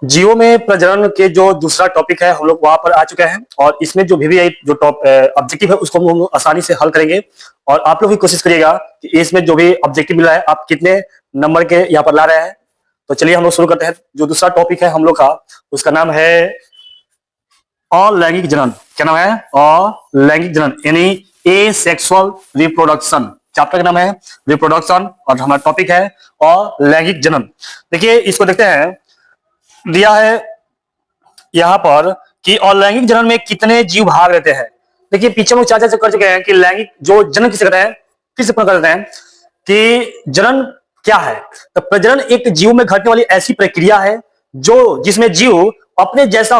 जियो में प्रजनन के जो दूसरा टॉपिक है हम लोग वहां पर आ चुके हैं और इसमें जो वीवीआई जो टॉप ऑब्जेक्टिव है उसको हम लोग आसानी से हल करेंगे। और आप लोग भी कोशिश करिएगा कि इसमें जो भी ऑब्जेक्टिव मिला है आप कितने नंबर के यहाँ पर ला रहे हैं। तो चलिए हम लोग शुरू करते हैं। जो दूसरा टॉपिक है हम लोग का उसका नाम है अलैंगिक जनन। क्या नाम है? अलैंगिक जनन यानी ए सेक्सुअल रिप्रोडक्शन। चैप्टर का नाम है रिप्रोडक्शन और हमारा टॉपिक है अलैंगिक जनन। देखिए इसको देखते हैं, दिया है यहाँ पर कि अलैंगिक जनन में कितने जीव भाग लेते हैं। देखिए पीछे हम लोग चर्चा कर चुके हैं कि लैंगिक जो जनन किसे कहते हैं, किस प्रकार करते हैं कि जनन क्या है। तो प्रजनन एक जीव में घटने वाली ऐसी प्रक्रिया है जो जिसमें जीव अपने जैसा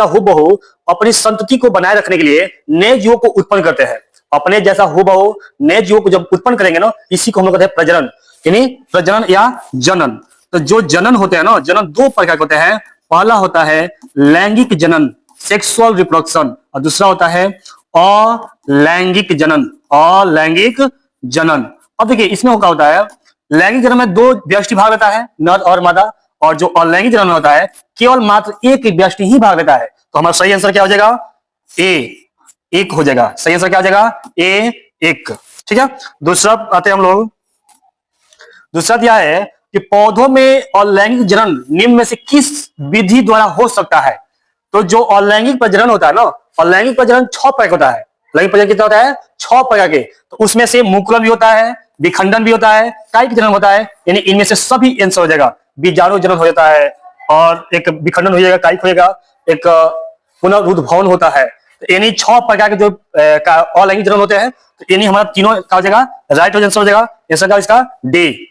हुबहू अपनी संतति को बनाए रखने के लिए नए जीवों को उत्पन्न करते हैं। अपने जैसा हुबहू नए जीवों को जब उत्पन्न करेंगे ना, इसी को हम लोग कहते हैं प्रजनन, यानी प्रजनन या जनन। तो जो जनन होते हैं ना, जनन दो प्रकार के होते हैं। पहला होता है लैंगिक जनन सेक्सुअल रिप्रोडक्शन और दूसरा होता है अलैंगिक जनन अलैंगिक जनन। अब देखिए इसमें क्या होता है, लैंगिक जनन में दो व्यष्टि भाग लेता है, नर और मादा, और जो अलैंगिक जनन में होता है केवल मात्र एक व्यष्टि ही भाग लेता है। तो हमारा सही आंसर क्या हो जाएगा? ए एक हो जाएगा। सही आंसर क्या हो जाएगा? ए एक। ठीक है, दूसरा आते हैं हम लोग। दूसरा दिया है कि पौधों में अलैंगिक जनन निम्न में से किस विधि द्वारा हो सकता है। तो जो अलैंगिक प्रजनन होता है ना, अलैंगिक प्रजनन 6 प्रकार का होता है। लैंगिक प्रजनन कितना होता है? 6 प्रकार के। तो उसमें से मुकुलन भी होता है, विखंडन भी होता है, कायिक जनन होता है, यानी इनमें से सभी आंसर हो जाएगा। बीजाणु जनन हो जाता है और एक विखंडन हो जाएगा, कायिक हो जाएगा, एक पुनरुद्भवन होता है। तो यानी 6 प्रकार के जो अलैंगिक जनन होते हैं, तो यानी हमारा तीनों क्या हो जाएगा? राइट आंसर हो जाएगा। आंसर क्या इसका? डी।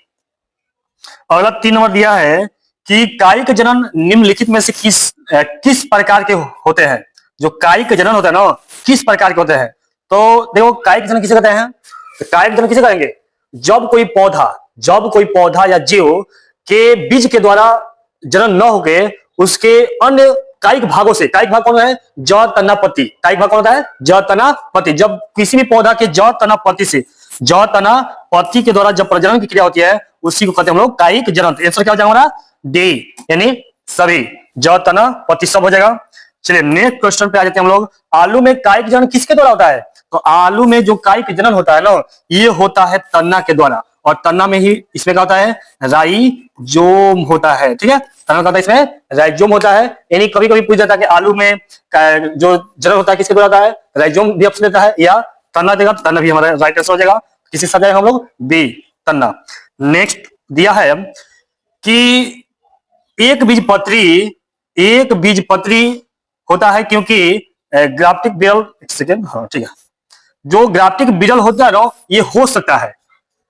अगला 3 नंबर दिया है कि कायिक जनन निम्नलिखित में से किस प्रकार के होते हैं। जो कायिक जनन होता है ना, किस प्रकार के होते हैं। तो देखो कायिक जनन किसे कहते हैं? तो कायिक जनन किसे कहेंगे? जब कोई पौधा या जीव के बीज के द्वारा जनन न होके उसके अन्य कायिक भागों से, कायिक भाग कौन है? जड़ तना पत्ती। कायिक भाग कौन होता है? जड़ तना पत्ती। जब किसी भी पौधा के जड़ तना पत्ती से, जड़ तना पत्ती के द्वारा जब प्रजनन की क्रिया होती है उसी को कहते हैं हम लोग कायिक जनन। तो आंसर क्या हो जाएगा हमारा? डी, यानी सभी जड़ तना पत्ती सब हो जाएगा। चलिए नेक्स्ट क्वेश्चन पे आ जाते हैं हम लोग। आलू में कायिक जनन किसके द्वारा होता है? तो आलू में जो कायिक जनन होता है ना, ये होता है तना के द्वारा। और तना में ही इसमें क्या होता है? राइजोम होता है। ठीक है, तना का होता है इसमें राइजोम होता है। यानी कभी कभी पूछ जाता है कि आलू में जो जनन होता है किसके द्वारा होता है? राइजोम भी ऑप्शन देता है या तना देगा, तो तना भी हमारा राइट आंसर हो जाएगा। किसी से जाएगा हम लोग? बी, तना। नेक्स्ट दिया है कि एक बीज पत्री होता है क्योंकि ग्राफ्टिक बिरल, सेकेंड, हाँ ठीक है, जो ग्राफ्टिक बिरल होता है ना, ये हो सकता है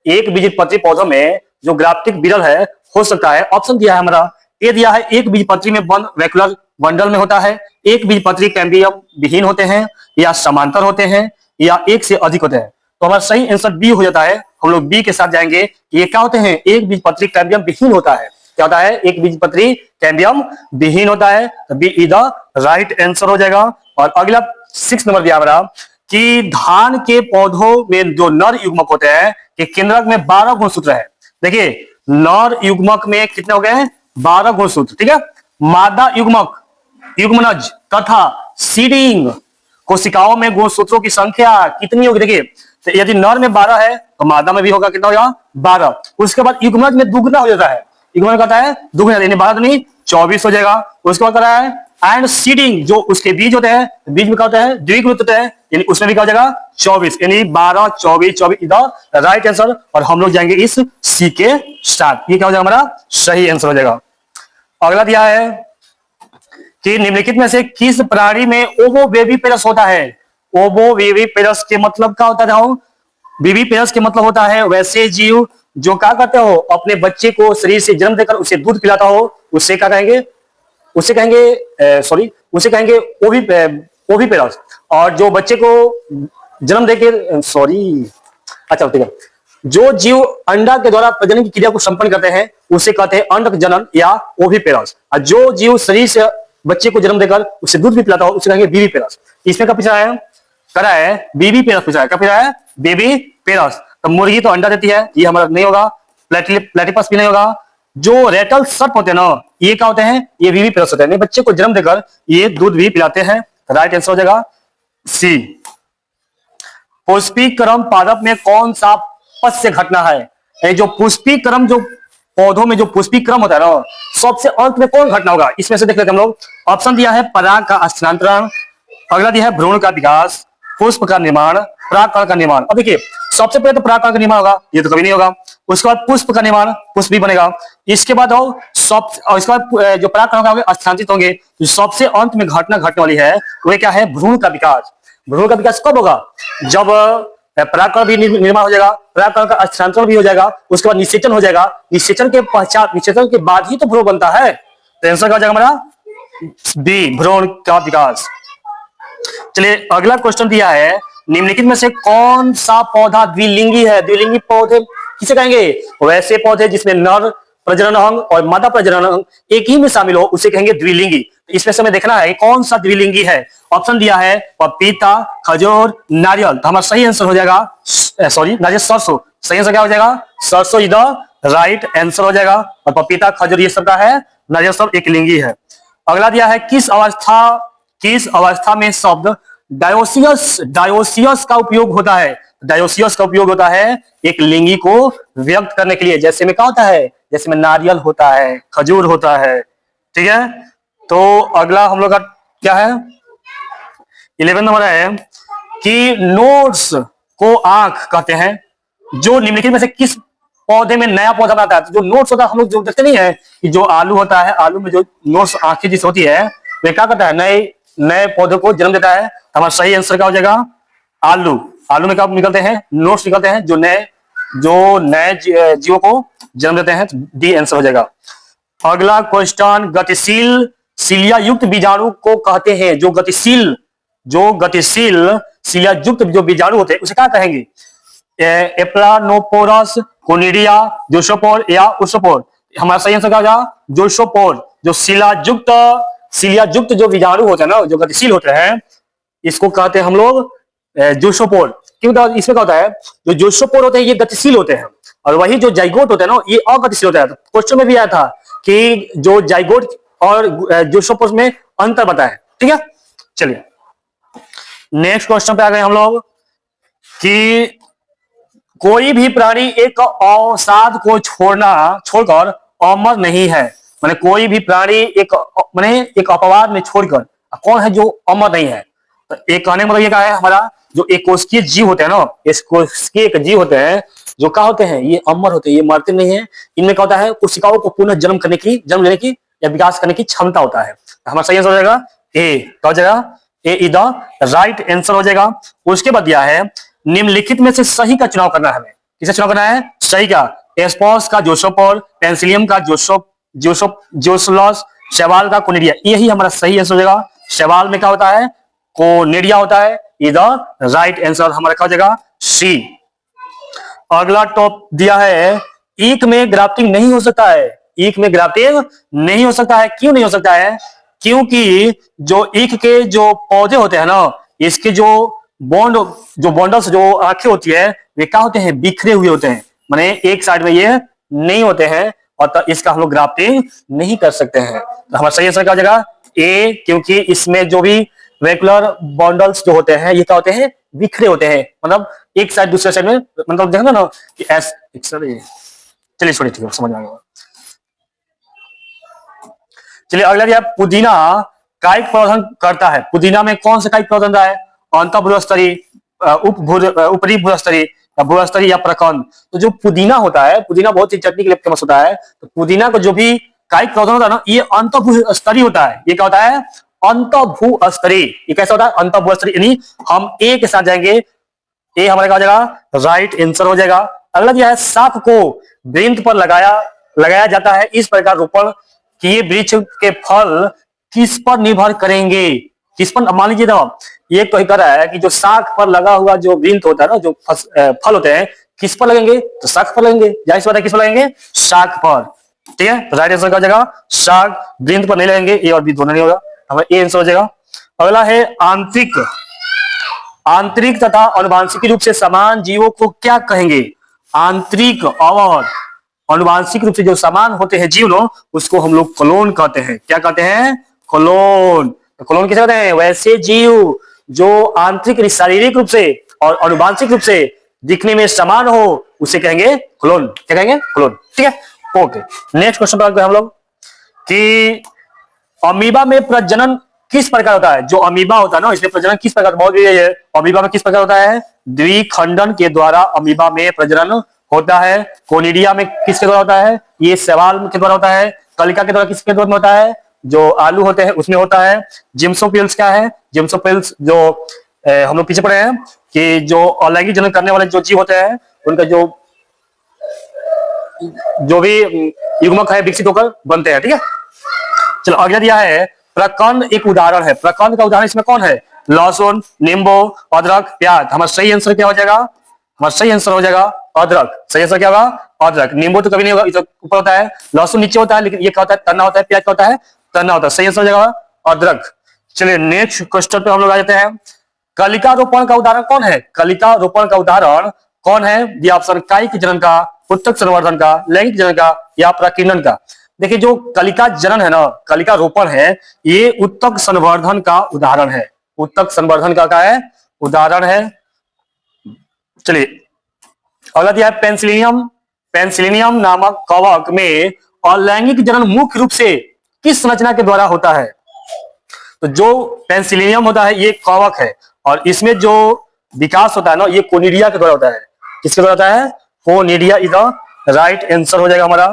एक बीज पत्री पौधों में जो ग्राफ्टिक बिरल है हो सकता है। ऑप्शन दिया है हमारा, ए दिया है एक बीज पत्री में बंद वैक्यूलर बंडल में होता है, एक बीज पत्री कैम्बियम विहीन होते हैं, या समांतर होते हैं, या एक से अधिक होते हैं। तो हमारा सही आंसर बी हो जाता है। हम लोग बी के साथ जाएंगे कि ये क्या होते हैं? एक बीज पत्री कैम्बियम विहीन होता है। क्या होता है? एक बीज पत्री कैम्बियम विहीन होता है। तो B is the right answer हो जाएगा। और अगला 6 नंबर दिया हमारा कि धान के पौधों में जो नर युग्मक होते हैं कि केंद्रक में 12 गुणसूत्र है। देखिए नर युग्मक में कितने हो गए? 12 गुणसूत्र। ठीक है, मादा युग्मक, युग्मनज तथा सीडिंग कोशिकाओं में गुणसूत्रों की संख्या कितनी होगी? देखिए तो यदि नर में 12 है तो मादा में भी होगा, कितना होगा? 12। उसके बाद युग्मनज में दुगना हो जाता है, युग्मनज कहता है दुगना, यानी 12 दूनी 24 हो जाएगा। उसके बाद क्या है? एंड सीडिंग, जो उसके बीज होते हैं, बीज में क्या होता है? द्विगुणित होते हैं, यानी उसमें भी क्या हो जाएगा? 24, यानी 12 24 24 इधर राइट आंसर। और हम लोग जाएंगे इस सी के साथ। ये क्या हो जाएगा? हमारा सही आंसर हो जाएगा। अगला दिया है कि निम्नलिखित में से किस प्राणी में ओवोविविपेरस होता है? ओवोविविपेरस के मतलब क्या होता है? विविपेरस के मतलब होता है वैसे जीव जो क्या करते हो, अपने बच्चे को शरीर से जन्म देकर उसे दूध पिलाता हो, उससे क्या कहेंगे? उसे कहेंगे ओविपेरस। और जो बच्चे को जन्म देकर अच्छा ठीक है, जो जीव अंडा के द्वारा प्रजनन की क्रिया को संपन्न करते हैं उसे कहते हैं अंडक जनन या ओविपेरस। और जो जीव शरीर से बच्चे को जन्म देकर उसे दूध भी पिलाता हो उसे कहेंगे बीबीपेरस। इसमें क्या पूछा है? करा है बेबी पेरस पूछा है। क्या पूछा है? बेबी पेरस। तो मुर्गी तो अंडा देती है, ये हमारा नहीं होगा। प्लेटिपस भी नहीं होगा, जो रेटल सर्प होते हैं ना, ये क्या होते हैं, ये बीवी प्लस होते हैं, बच्चे को जन्म देकर ये दूध भी पिलाते हैं। राइट आंसर हो जाएगा सी। पुष्पीकरण पादप में कौन सा पश्य घटना है? ये जो पुष्पीकरण, जो पौधों में जो पुष्पीकरण होता है ना, सबसे अंत में कौन घटना होगा? इसमें से देख लेते हैं हम लोग। ऑप्शन दिया है पराग का स्थानांतरण, अगला दिया है भ्रूण का विकास, पुष्प का निर्माण, परागकण का निर्माण। अब देखिए, सबसे पहले तो परागकण का निर्माण होगा, ये तो कभी नहीं होगा। उसके बाद पुष्प का निर्माण, पुष्प भी बनेगा। इसके बाद और इसके बाद जो परागकण होंगे स्थानांतरित होंगे। जो सबसे अंत में घटना घटने वाली है वह क्या है? भ्रूण का विकास। भ्रूण का विकास कब होगा? जब परागकण भी निर्माण हो जाएगा, परागकण का स्थानांतरण भी हो जाएगा, उसके बाद निषेचन हो जाएगा। निषेचन के पश्चात, निषेचन के बाद ही तो भ्रूण बनता है। तो आंसर क्या हो जाएगा हमारा बी, भ्रूण का विकास। चलिए अगला क्वेश्चन दिया है, निम्नलिखित में से कौन सा पौधा द्विलिंगी है? द्विलिंगी पौधे किसे कहेंगे? वैसे पौधे जिसमें नर प्रजनन अंग और मादा प्रजनन अंग एक ही में शामिल हो उसे कहेंगे द्विलिंगी। इसमें से हमें देखना है कौन सा द्विलिंगी है। ऑप्शन दिया है पपीता, खजूर, नारियल। तो हमारा सही आंसर हो जाएगा, सॉरी नारियल, सरसों। सही आंसर क्या हो जाएगा? सरसों इज द राइट आंसर हो जाएगा। और पपीता, खजूर ये सब का है, नारियल सब एक लिंगी है। अगला दिया है किस अवस्था में शब्द डायोसियस का उपयोग होता है? डायोसियस का उपयोग होता है एक लिंगी को व्यक्त करने के लिए। जैसे में क्या होता है? जैसे में नारियल होता है, खजूर होता है। ठीक है, तो अगला हम लोग का क्या है? 11 नंबर है कि नोट्स को आंख कहते हैं। जो निम्नलिखित में से किस पौधे में नया पौधा बनाता है? तो जो नोट्स होता है, हम लोग जो देखते नहीं है कि जो आलू होता है, आलू में जो नोट्स आंखें जिस होती है वे क्या करता है? नए पौधे को जन्म देता है। हमारा सही आंसर क्या हो जाएगा? आलू। आलू में क्या निकलते हैं? नोट्स निकलते हैं जो नए जीवों को जन्म देते हैं। डी आंसर हो जाएगा। अगला क्वेश्चन, गतिशील सिलिया युक्त बीजाणु को कहते हैं। जो गतिशील सिलिया युक्त जो बीजाणु होते हैं उसे क्या कहेंगे? एप्लानोपोरस, कोनिडिया, जोशोपोर या उशोपोर। हमारा सही आंसर क्या होगा? जोशोपोर। जो सिलिया युक्त जो बीजाणु होते हैं ना, जो गतिशील होते हैं, इसको कहते हैं हम लोग जोशोपोर। क्यों? इसमें क्या होता है? जो जोशोपोर होते हैं ये गतिशील होते हैं, और वही जो जाइगोट होते हैं ना ये अगतिशील होता है। क्वेश्चन में भी आया था कि जो जाइगोट और जोशोपोर में अंतर बताएं। ठीक है, चलिए नेक्स्ट क्वेश्चन पे आ गए हम लोग कि कोई भी प्राणी एक अवसाद को छोड़कर अमर नहीं है। माने कोई भी प्राणी एक अपवाद में छोड़कर कौन है जो अमर नहीं है? तो एक कहने मतलब ये क्या है, हमारा जो एकोष्कीय जीव होते हैं ना, एकोष्कीय जीव होते हैं जो क्या होते हैं? ये अमर होते हैं, ये मरते नहीं है। इनमें क्या होता है? कोशिकाओं को पुनः जन्म लेने की या विकास करने की क्षमता होता है। तो हमारा सही आंसर हो जाएगा ए। क्या हो जाएगा? ए इज द राइट आंसर हो जाएगा। उसके बाद दिया है निम्नलिखित में से सही का चुनाव करना है हमें। किसे चुनाव करना है? सही का एस्पॉस का जोशोपोर, पेंसिलियम का जोसलस, शैवाल का कोनिडिया। यही हमारा सही आंसर हो जाएगा। शैवाल में क्या होता है? कोनिडिया होता है। इज द राइट आंसर हमारा क्या हो जाएगा? सी। अगला टॉप दिया है ईख में ग्राफ्टिंग नहीं हो सकता है। ईख में ग्राफ्टिंग नहीं हो सकता है। क्यों नहीं हो सकता है? क्योंकि जो ईख के जो पौधे होते हैं ना, इसके जो बॉन्डल्स जो आंखें होती है वे क्या होते हैं? बिखरे हुए होते हैं, माने एक साइड में ये नहीं होते हैं, और तो इसका हम लोग ग्राफ्टिंग नहीं कर सकते हैं। तो हमारा सही आंसर क्या हो जाएगा? ए। क्योंकि इसमें जो भी रेगुलर बॉन्डल्स जो होते हैं ये क्या होते हैं? बिखरे होते हैं, मतलब एक साइड दूसरे साइड में, मतलब देखना ना कि चलिए छोड़िए, ठीक है, समझ में आ गया। चलिए अगला दिया पुदीना कायिक प्रवर्धन करता है। पुदीना में कौन सा कायिक प्रवर्धन रहा है? अंतःभूस्तरीय, ऊपरी भूस्तरीय, भूस्तरीय या प्रकंद। तो जो पुदीना होता है, पुदीना बहुत ही चटनी के लिए फेमस होता है। तो पुदीना को जो भी कायिक प्रवर्धन होता है ना, ये अंतःभूस्तरीय होता है। ये क्या होता है? अंतःभूस्तरीय। ये कैसा होता है? अंतःभूस्तरीय। यानी हम ए के साथ जाएंगे, ए हमारे क्या हो जाएगा? राइट आंसर हो जाएगा। अगला दिया है शाख को वृंत पर लगाया जाता है इस प्रकार रोपण कि ये वृक्ष के फल किस पर निर्भर करेंगे? किस पर? मान लीजिए ना, ये तो कर रहा है कि जो शाख पर लगा हुआ जो वृंत होता है ना, जो फल होते हैं, किस पर लगेंगे? तो शाख पर लगेंगे। जाहिर सी बात है, किस पर लगेंगे? शाख पर। ठीक है, राइट आंसर क्या हो जाएगा? शाख। वृंत पर नहीं लगेंगे, ए और बी दोनों नहीं होगा, हमारा ए आंसर हो जाएगा। अगला है आंतरिक तथा अनुवांशिक रूप से समान जीवों को क्या कहेंगे? आंतरिक और अनुवांशिक रूप से जो समान होते हैं जीव नो, उसको हम लोग क्लोन कहते हैं। क्या कहते हैं? क्लोन। तो क्लोन किसे कहते हैं? वैसे जीव जो आंतरिक शारीरिक रूप से और अनुवांशिक रूप से दिखने में समान हो, उसे कहेंगे क्लोन। क्या कहेंगे? क्लोन। ठीक है, ओके। नेक्स्ट क्वेश्चन पर हम लोग कि अमीबा में प्रजनन किस प्रकार होता है? जो अमीबा होता है ना, इसमें प्रजनन किस प्रकार? बहुत है अमीबा में किस प्रकार होता है? द्विखंडन के द्वारा अमीबा में प्रजनन होता है। कोनिडिया में किसके द्वारा होता है? ये शैवाल के द्वारा होता है। कलिका के द्वारा किसके द्वारा होता है? जो आलू होते हैं उसमें होता है। जिम्सोपिल्स क्या है? जिम्सोपिल्स जो हम लोग पीछे पढ़े हैं कि जो अलैंगिक जनन करने वाले जो जीव होते हैं, उनका जो भी युग्मक है विकसित होकर बनते हैं। ठीक है, चलो अगला दिया है प्रकंद एक उदाहरण है। प्रकंद का उदाहरण इसमें कौन है? लहसुन, नींबू, अदरक, प्याज। हमारा सही आंसर क्या हो जाएगा? हमारा सही आंसर हो जाएगा अदरक। सही आंसर क्या होगा? अदरक। नींबू तो कभी नहीं होगा, ऊपर होता है। लहसुन नीचे होता है, लेकिन ये क्या होता है? तना होता है। प्याज क्या होता है? तना होता है। सही आंसर हो जाएगा अदरक। चलिए नेक्स्ट क्वेश्चन पे हम लोग आ जाते हैं। कलिका रोपण का उदाहरण कौन है? कलिका रोपण का उदाहरण कौन है? दिया ऑप्शन कायिक जनन का, उत्तक संवर्धन का, लैंगिक जनन का या प्रकीर्णन का। देखिए जो कलिका जनन है ना, कलिका रोपण है, ये उत्तक संवर्धन का उदाहरण है। उत्तक संवर्धन का क्या है? उदाहरण है। चलिए अगला दिया है पेंसिलिनियम। पेंसिलिनियम नामक कवक में अलैंगिक जनन मुख्य रूप से किस संरचना के द्वारा होता है? तो जो पेंसिलिनियम होता है ये कवक है, और इसमें जो विकास होता है ना, ये कोनिडिया के द्वारा होता है। किसके द्वारा होता है? Conidia is the right answer हो जाएगा हमारा।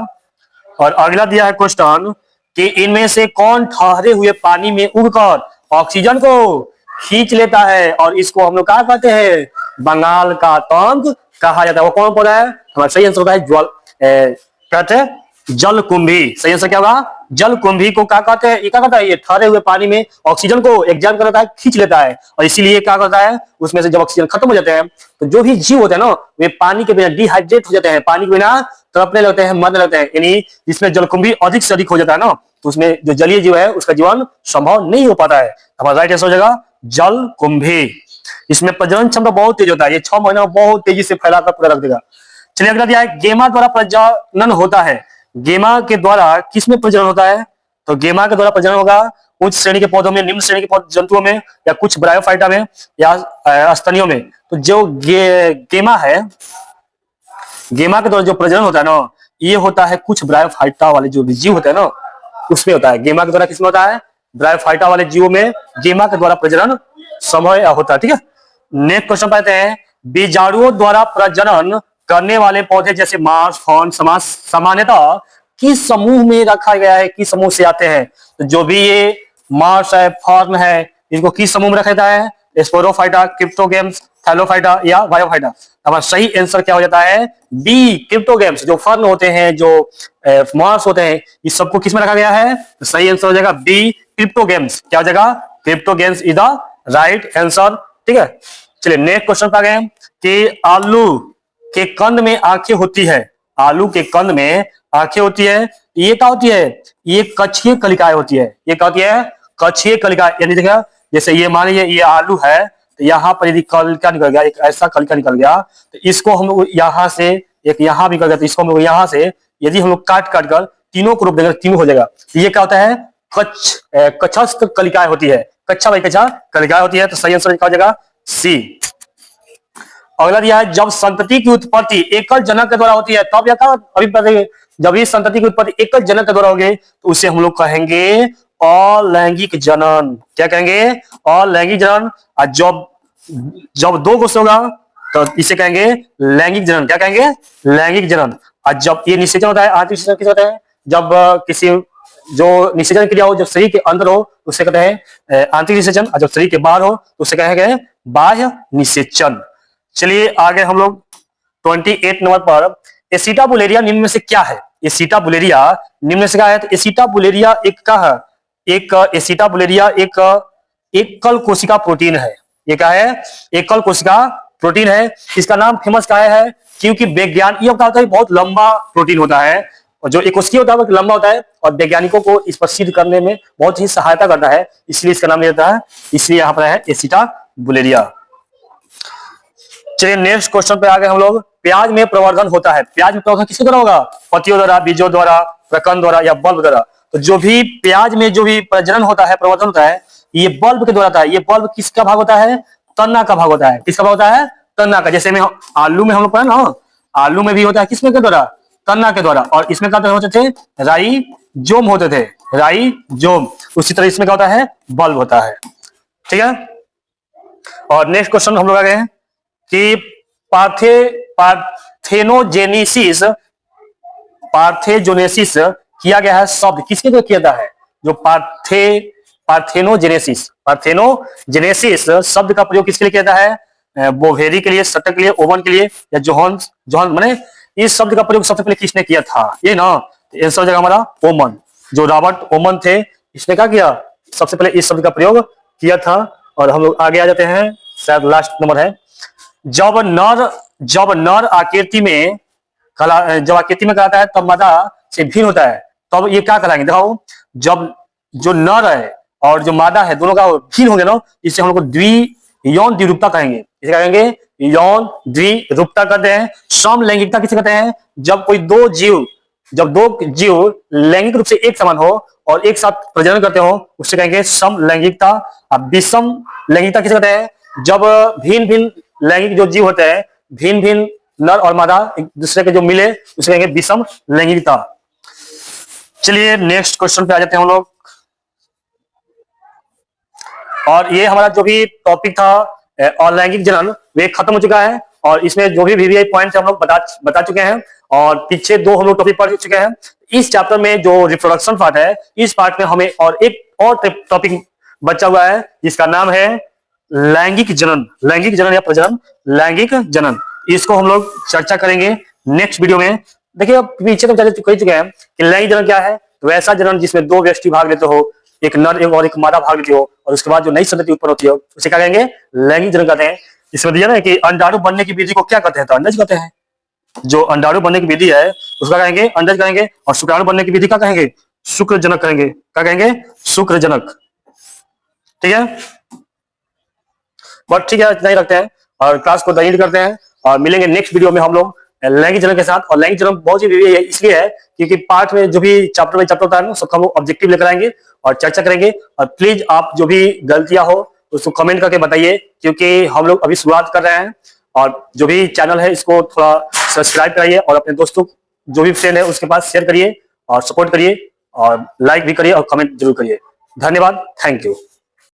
और अगला दिया है क्वेश्चन कि इनमें से कौन ठहरे हुए पानी में उगकर ऑक्सीजन को खींच लेता है, और इसको हम लोग क्या कहते हैं? बंगाल का तंग कहा जाता है। वो कौन पौधा है? हमारा सही आंसर होता है कहते हैं जलकुंभी। सही आंसर क्या होगा? जलकुंभी को क्या कहते हैं? ये क्या करता है? ये ठहरे हुए पानी में ऑक्सीजन को एग्जाम करता है, खींच लेता है, और इसीलिए क्या करता है? उसमें से जब ऑक्सीजन खत्म हो जाते हैं, तो जो भी जीव होते हैं ना, वे पानी के बिना डिहाइड्रेट हो जाते हैं, पानी के बिना तड़पने लगते हैं, मरने लगते हैं। यानी जिसमें जलकुंभी अधिक से अधिक हो जाता है ना, तो उसमें जो जलीय जीव है उसका जीवन संभव नहीं हो पाता है। हमारा राइट आंसर हो जाएगा जलकुंभी। इसमें प्रजनन क्षमता बहुत तेज होता है, ये 6 महीने में बहुत तेजी से फैलाकर पूरा रख देगा। चलिए अगला दिया है गेमा द्वारा प्रजनन होता है। गेमा के द्वारा किसमें प्रजनन होता है? तो गेमा के द्वारा प्रजनन होगा उच्च श्रेणी के पौधों में, निम्न श्रेणी के जंतुओं में, या कुछ ब्रायोफाइटा में, या स्तनियों में। तो जो गेमा है, गेमा के द्वारा जो प्रजनन होता है ना, ये होता है कुछ ब्रायोफाइटा वाले जो जीव होते हैं ना, उसमें होता है। गेमा के द्वारा किसमें होता है? ब्रायोफाइटा वाले जीवों में गेमा के द्वारा प्रजनन संभव होता है। ठीक है, नेक्स्ट क्वेश्चन पाते हैं। बीजाणुओं द्वारा प्रजनन करने वाले पौधे जैसे मार्स, फर्न सामान्यतः किस समूह में रखा गया है? किस समूह से आते हैं? तो जो भी ये मार्स है, फर्न है, इनको किस समूह में रखा जाता है? स्पोरोफाइटा, क्रिप्टोगेम्स, थैलोफाइटा या बायोफाइटा। हमारा सही आंसर क्या हो जाता है? B, cryptogams. जो फर्न होते हैं, जो मार्स होते हैं, इस सबको किस में रखा गया है? तो सही आंसर हो जाएगा बी, क्रिप्टोगेम्स। क्या हो जाएगा? Cryptogams is the right answer. ठीक है, चलिए नेक्स्ट क्वेश्चन पे आ गए कि आलू के कंद में आंखें होती है। आलू के कंद में आंखें होती है, ये क्या होती है? ये कक्षीय कलिकाएं होती है। ये क्या होती है? कक्षीय कलिकाएं। यानी देखिए जैसे ये मान लीजिए ये आलू है, तो यहाँ पर यदि कलिका निकल गया, एक ऐसा कलिका निकल गया, तो इसको हम लोग यहाँ से, एक यहाँ भी निकल गया, तो इसको हम लोग यहाँ से यदि हम लोग काट काट कर तीनों को रूप देंगे, तीनों हो जाएगा। तो ये क्या होता है? कक्षस्थ कलिकाएं होती है। कक्षा भाई कक्षा कलिकाएं होती है। तो सही आंसर क्या हो जाएगा? सी। अगला दिया है जब संतति की उत्पत्ति एकल जनक के द्वारा होती है, तब यह अभी जब इस संतति की उत्पत्ति एकल जनक के द्वारा होगी, तो उसे हम लोग कहेंगे अलैंगिक जनन। क्या कहेंगे? अलैंगिक जनन। और जब जब दो गोष्ठ होगा तो इसे कहेंगे लैंगिक जनन। क्या कहेंगे? लैंगिक जनन। और जब ये निषेचन होता है, आंतरिक निषेचन किसे होता है? जब किसी जो निषेचन क्रिया हो, जब शरीर के अंदर हो, उसे कहते हैं आंतरिक निषेचन, और जब शरीर के बाहर हो तो उसे कहेंगे बाह्य निषेचन। चलिए आगे हम लोग 28 नंबर पर एसिटाबुलेरिया निम्न में से क्या है? एसिटाबुलेरिया निम्न में से क्या है? तो एसिटाबुलेरिया एक का है, एक एसिटाबुलेरिया एक एकल कोशिका प्रोटीन है। ये क्या है? एकल कोशिका प्रोटीन है। इसका नाम फेमस क्या है? क्योंकि वैज्ञानिक ये क्या होता है? बहुत लंबा प्रोटीन होता है, और जो एक कोशिकीय होता है वो लंबा होता है, और वैज्ञानिकों को इस पर सिद्ध करने में बहुत ही सहायता करता है, इसलिए इसका नाम देता है, इसलिए यहाँ पर है एसिटाबुलेरिया। चलिए नेक्स्ट क्वेश्चन पे आ गए हम लोग। प्याज में प्रवर्धन होता है, प्याज में प्रवर्धन किसके द्वारा होगा? पत्तियों द्वारा, बीजों द्वारा, प्रकंद द्वारा या बल्ब द्वारा। तो जो भी प्याज में जो भी प्रजनन होता है, प्रवर्धन होता है, ये बल्ब के द्वारा होता है। ये बल्ब किसका भाग होता है? तना का भाग होता है। किसका भाग होता है? तना का। जैसे में आलू में हम लोग पढ़े ना, आलू में भी होता है किसमें के द्वारा? तना के द्वारा। और इसमें क्या होते थे? राइजोम होते थे, राइजोम। उसी तरह इसमें क्या होता है? बल्ब होता है। ठीक है। और नेक्स्ट क्वेश्चन हम लोग आ गए हैं कि पार्थेनोजेनेसिस, पार्थेनोजेनेसिस किया गया है शब्द किसके द्वारा किया जाता है? जो पार्थेनोजेनेसिस, पार्थेनोजेनेसिस शब्द का प्रयोग किसके लिए किया जाता है? बोवेरी के लिए, सटर के लिए, ओवन के लिए, या जोहन माने इस शब्द का प्रयोग सबसे पहले किसने किया था? ये ना आंसर हो जाएगा हमारा ओमन। जो रॉबर्ट ओमन थे, इसने क्या किया? सबसे पहले इस शब्द का प्रयोग किया था। और हम लोग आगे आ जाते हैं, शायद लास्ट नंबर है। जब नर आकृति में कहलाता है तब मादा से भिन्न होता है, तब ये क्या कहलाएंगे? देखो, जब जो नर है और जो मादा है दोनों का भिन्न होंगे ना, इसे हम लोग यौन द्विरूपता कहेंगे। इसे कहेंगे यौन द्विरूपता कहते हैं। समलैंगिकता किसे कहते हैं? जब दो जीव लैंगिक रूप से एक समान हो और एक साथ प्रजनन करते हो, उससे कहेंगे समलैंगिकता। अब विषम लैंगिकता किसे कहते हैं? जब भिन्न भिन्न लैंगिक जो जीव होते हैं, भिन्न भिन्न नर और मादा एक दूसरे के जो मिले, उसे कहेंगे विषम लैंगिकता। चलिए नेक्स्ट क्वेश्चन पे आ जाते हैं हम लोग। और ये हमारा जो भी टॉपिक था अलैंगिक जनन, वे खत्म हो चुका है। और इसमें जो भी वीवीआई पॉइंट हम लोग बता चुके हैं। और पीछे 2 हम लोग टॉपिक पढ़ चुके हैं। इस चैप्टर में जो रिप्रोडक्शन पार्ट है, इस पार्ट में हमें और एक और टॉपिक बचा हुआ है, जिसका नाम है लैंगिक जनन। लैंगिक जनन या प्रजनन, लैंगिक जनन, इसको हम लोग चर्चा करेंगे नेक्स्ट वीडियो में। देखिए पीछे तो चर्चा कर चुके हैं कि लैंगिक जनन क्या है। तो ऐसा जनन जिसमें 2 व्यक्ति भाग लेते हो, एक नर और एक मादा भाग लेती हो, और उसके बाद जो नई संतति उत्पन्न होती है उसे क्या कहेंगे? लैंगिक जनन कहते हैं। इसमें दिया ना कि अंडाणु बनने की विधि को क्या कहते हैं? तो अंडज कहते हैं। जो अंडाणु बनने की विधि है उसका कहेंगे अंडज कहेंगे। और शुक्राणु बनने की विधि क्या कहेंगे? शुक्रजनक कहेंगे। क्या कहेंगे? शुक्रजनक। ठीक है, बट ठीक है, इतना ही रखते हैं और क्लास को एंड करते हैं। और मिलेंगे नेक्स्ट वीडियो में हम लोग लैंगिक जनन के साथ। और लैंगिक जनन बहुत ही इसलिए है क्योंकि पार्ट में जो भी चैप्टर होता है ना, सबका हम लोग ऑब्जेक्टिव लेकर आएंगे और चर्चा करेंगे। और प्लीज आप जो भी गलतियां हो उसको कमेंट करके बताइए, क्योंकि हम लोग अभी शुरुआत कर रहे हैं। और जो भी चैनल है इसको थोड़ा सब्सक्राइब कराइए और अपने दोस्तों जो भी फ्रेंड है उसके पास शेयर करिए और सपोर्ट करिए और लाइक भी करिए और कमेंट जरूर करिए। धन्यवाद, थैंक यू।